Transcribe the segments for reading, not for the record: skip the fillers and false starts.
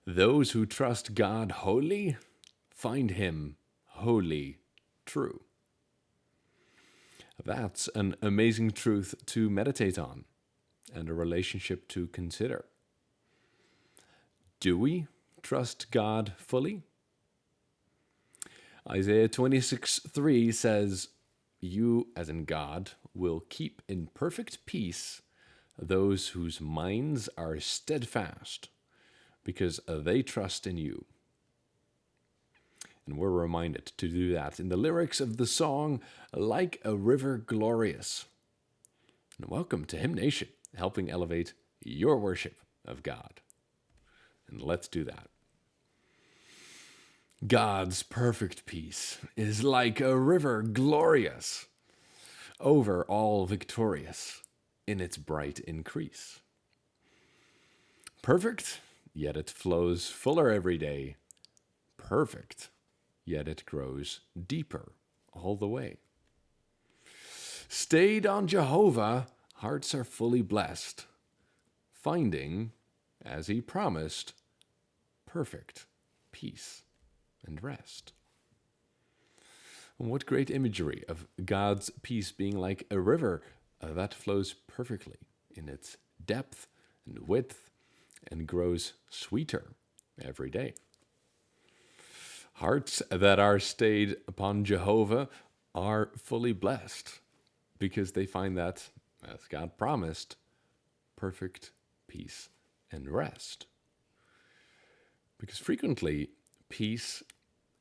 Those who trust God wholly find him wholly true. That's an amazing truth to meditate on and a relationship to consider. Do we trust God fully? Isaiah 26:3 says, "You, as in God, will keep in perfect peace those whose minds are steadfast, because they trust in you." And we're reminded to do that in the lyrics of the song, "Like a River Glorious." And welcome to Hymn Nation, helping elevate your worship of God. And let's do that. God's perfect peace is like a river glorious, over all victorious in its bright increase. Perfect, yet it flows fuller every day. Perfect, yet it grows deeper all the way. Stayed on Jehovah, hearts are fully blessed, finding, as he promised, perfect peace and rest. And what great imagery of God's peace being like a river that flows perfectly in its depth and width and grows sweeter every day. Hearts that are stayed upon Jehovah are fully blessed because they find that, as God promised, perfect peace and rest. Because frequently, peace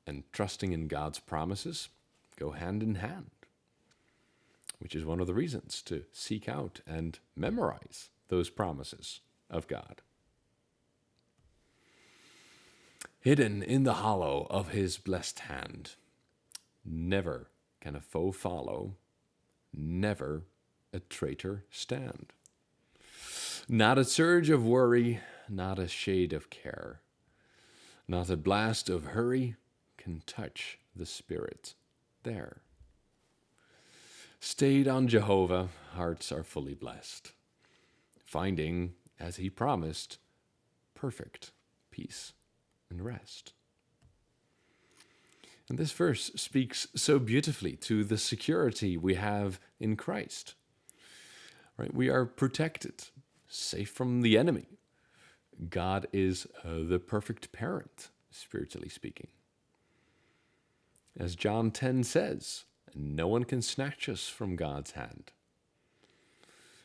and trusting in God's promises go hand in hand, which is one of the reasons to seek out and memorize those promises of God. Hidden in the hollow of his blessed hand, never can a foe follow, never a traitor stand. Not a surge of worry, not a shade of care, not a blast of hurry can touch the spirit there. Stayed on Jehovah, hearts are fully blessed, finding, as he promised, perfect peace and rest. And this verse speaks so beautifully to the security we have in Christ. Right? We are protected, safe from the enemy. God is the perfect parent, spiritually speaking. As John 10 says, no one can snatch us from God's hand.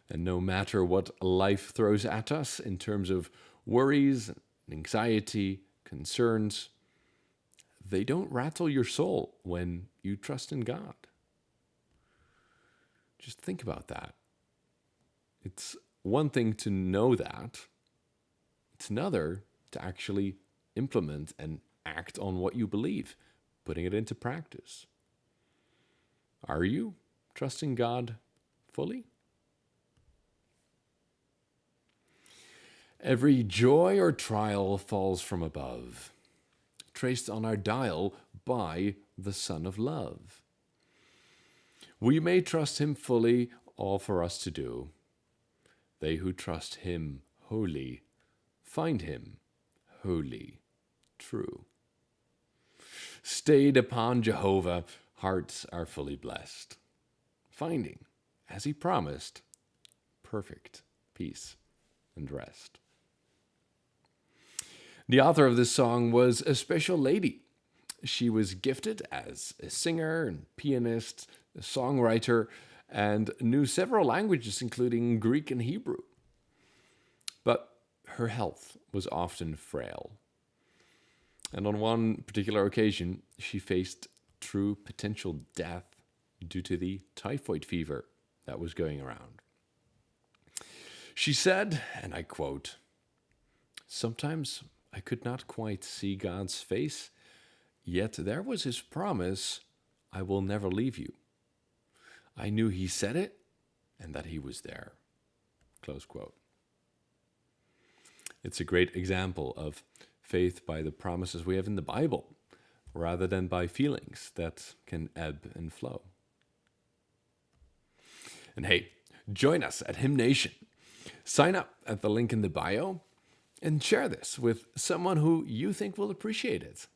And no matter what life throws at us in terms of worries, anxiety, concerns, they don't rattle your soul when you trust in God. Just think about that. It's one thing to know that. It's another to actually implement and act on what you believe, putting it into practice. Are you trusting God fully? Every joy or trial falls from above, traced on our dial by the Son of Love. We may trust him fully, all for us to do. They who trust him wholly find him wholly true. Stayed upon Jehovah, hearts are fully blessed, finding, as he promised, perfect peace and rest. The author of this song was a special lady. She was gifted as a singer and pianist, a songwriter, and knew several languages, including Greek and Hebrew. But her health was often frail. And on one particular occasion, she faced true potential death due to the typhoid fever that was going around. She said, and I quote, "Sometimes I could not quite see God's face, yet there was his promise, I will never leave you. I knew he said it and that he was there." Close quote. It's a great example of faith by the promises we have in the Bible, rather than by feelings that can ebb and flow. And hey, join us at Hymn Nation. Sign up at the link in the bio and share this with someone who you think will appreciate it.